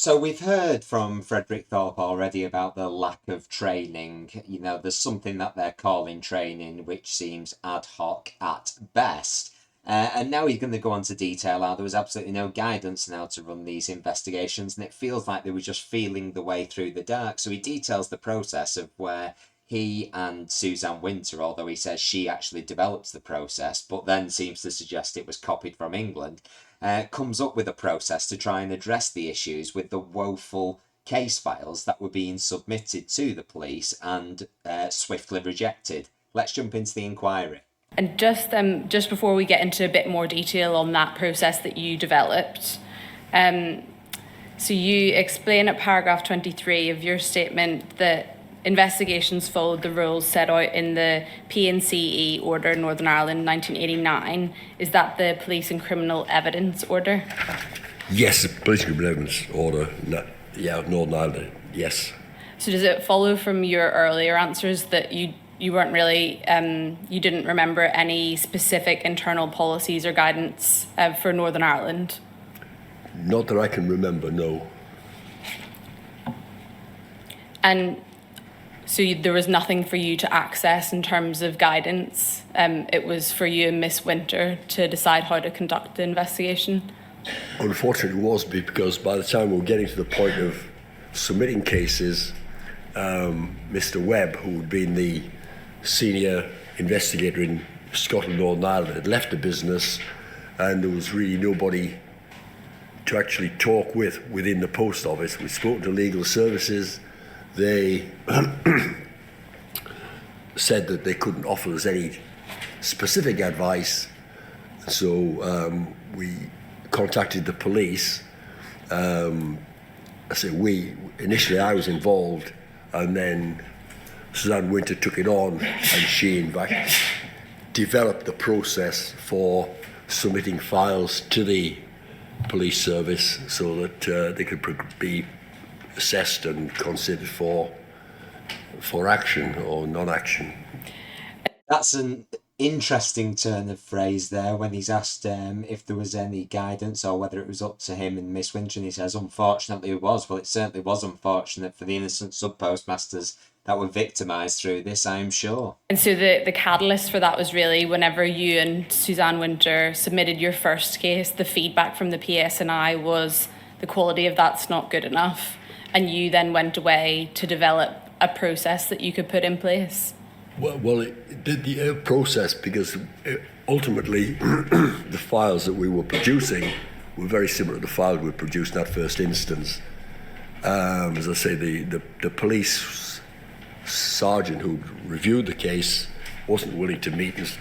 So we've heard from Frederick Thorpe already about the lack of training. There's something that they're calling training, which seems ad hoc at best. And now he's going to go on to detail how there was absolutely no guidance on how to run these investigations, and it feels like they were just feeling the way through the dark. So he details the process of where he and Suzanne Winter, although he says she actually develops the process, but then seems to suggest it was copied from England, comes up with a process to try and address the issues with the woeful case files that were being submitted to the police and swiftly rejected. Let's jump into the inquiry. And just before we get into a bit more detail on that process that you developed, so you explain at paragraph 23 of your statement that investigations followed the rules set out in the P&CE Order Northern Ireland 1989. Is that the Police and Criminal Evidence Order? Yes, the Police and Criminal Evidence Order, Northern Ireland, yes. So does it follow from your earlier answers that you weren't really, you didn't remember any specific internal policies or guidance for Northern Ireland? Not that I can remember, no. And so there was nothing for you to access in terms of guidance. It was for you and Miss Winter to decide how to conduct the investigation. Unfortunately, it was because by the time we were getting to the point of submitting cases, Mr. Webb, who had been the senior investigator in Scotland, Northern Ireland, had left the business, and there was really nobody to actually talk with within the post office. We spoke to legal services. They said that they couldn't offer us any specific advice, so we contacted the police. Initially I was involved, and then Suzanne Winter took it on, and she in fact developed the process for submitting files to the police service so that they could be assessed and considered for action or non-action. That's an interesting turn of phrase there when he's asked if there was any guidance or whether it was up to him and Miss Winter, and he says, unfortunately it was. Well, it certainly was unfortunate for the innocent sub-postmasters that were victimised through this, I am sure. And so the catalyst for that was really whenever you and Suzanne Winter submitted your first case, the feedback from the PSNI was the quality of that's not good enough. And you then went away to develop a process that you could put in place. Well, it did the process because ultimately the files that we were producing were very similar to the files we produced in that first instance. As I say, the police sergeant who reviewed the case wasn't willing to meet and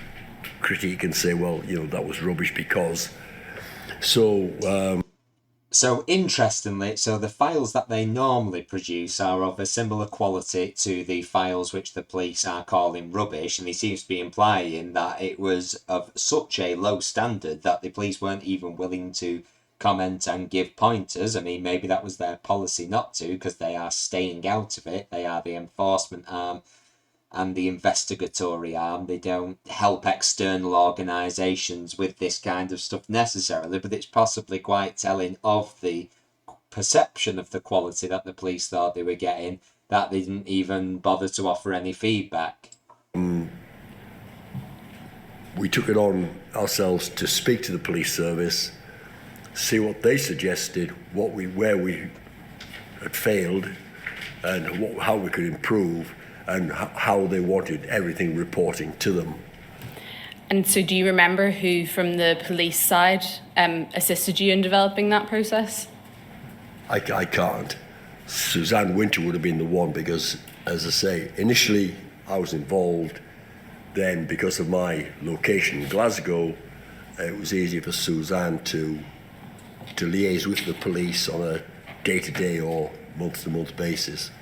critique and say, well, that was rubbish because. So interestingly, the files that they normally produce are of a similar quality to the files which the police are calling rubbish, and he seems to be implying that it was of such a low standard that the police weren't even willing to comment and give pointers. I mean, maybe that was their policy not to, because they are staying out of it. They are the enforcement arm and the investigatory arm. They don't help external organisations with this kind of stuff necessarily, but it's possibly quite telling of the perception of the quality that the police thought they were getting, that they didn't even bother to offer any feedback. We took it on ourselves to speak to the police service, see what they suggested, where we had failed, and how we could improve, and how they wanted everything reporting to them. And so do you remember who from the police side assisted you in developing that process? I can't. Suzanne Winter would have been the one because, as I say, initially I was involved. Then, because of my location in Glasgow, it was easier for Suzanne to liaise with the police on a day-to-day or month-to-month basis.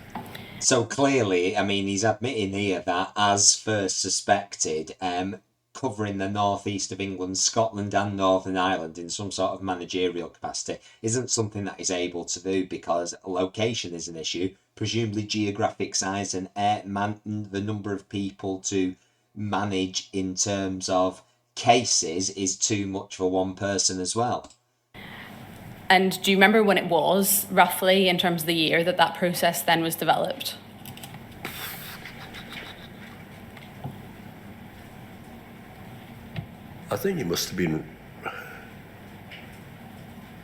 So clearly, I mean, he's admitting here that, as first suspected, covering the northeast of England, Scotland and Northern Ireland in some sort of managerial capacity isn't something that he's able to do because location is an issue. Presumably geographic size and the number of people to manage in terms of cases is too much for one person as well. And do you remember when it was, roughly, in terms of the year that that process then was developed? I think it must have been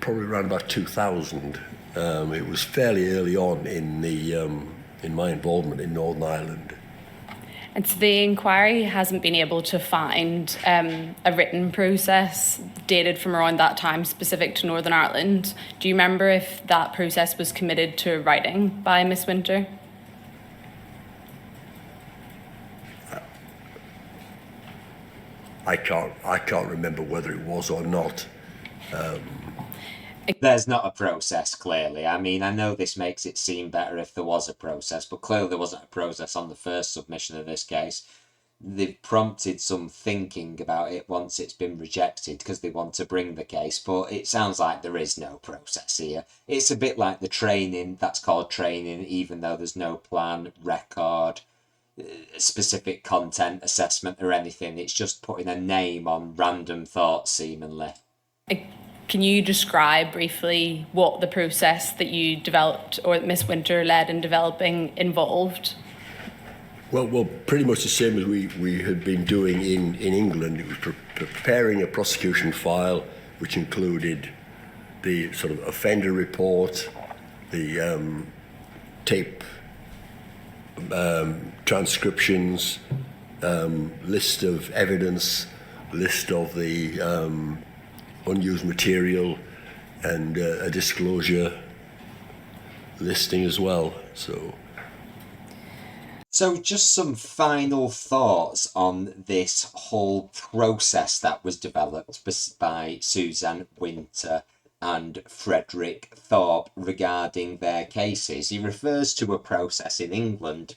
probably around about 2000. It was fairly early on in my involvement in Northern Ireland. And so the inquiry hasn't been able to find a written process dated from around that time specific to Northern Ireland. Do you remember if that process was committed to writing by Miss Winter? I can't remember whether it was or not. There's not a process, clearly. I mean, I know this makes it seem better if there was a process, but clearly there wasn't a process on the first submission of this case. They've prompted some thinking about it once it's been rejected because they want to bring the case, but it sounds like there is no process here. It's a bit like the training, that's called training, even though there's no plan, record, specific content, assessment, or anything. It's just putting a name on random thoughts, seemingly. Can you describe briefly what the process that you developed or that Miss Winter led in developing involved? Well, pretty much the same as we had been doing in England. It was preparing a prosecution file, which included the sort of offender report, the tape transcriptions, list of evidence, list of the unused material, and a disclosure listing as well. So just some final thoughts on this whole process that was developed by Suzanne Winter and Frederick Thorpe regarding their cases. He refers to a process in England.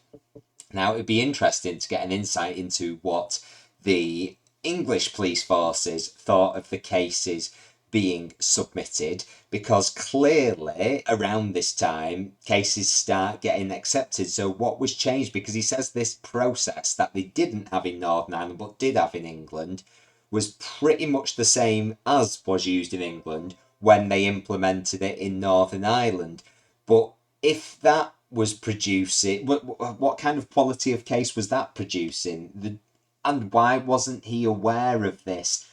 Now, it'd be interesting to get an insight into what the English police forces thought of the cases being submitted, because clearly around this time cases start getting accepted. So what was changed? Because he says this process that they didn't have in Northern Ireland but did have in England was pretty much the same as was used in England when they implemented it in Northern Ireland. But if that was producing, what kind of quality of case was that producing? And why wasn't he aware of this?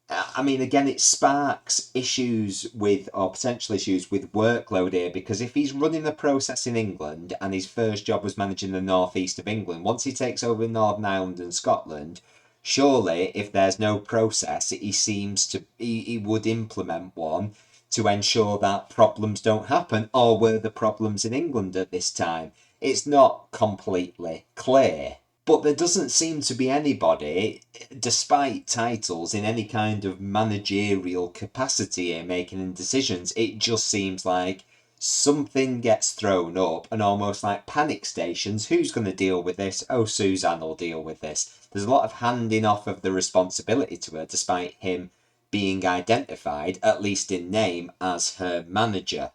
I mean, again, it sparks issues with, or potential issues with workload here, because if he's running the process in England and his first job was managing the northeast of England, once he takes over Northern Ireland and Scotland, surely if there's no process, he would implement one to ensure that problems don't happen. Or were the problems in England at this time? It's not completely clear. But there doesn't seem to be anybody, despite titles, in any kind of managerial capacity here making decisions. It just seems like something gets thrown up and almost like panic stations. Who's going to deal with this? Oh, Suzanne will deal with this. There's a lot of handing off of the responsibility to her, despite him being identified, at least in name, as her manager.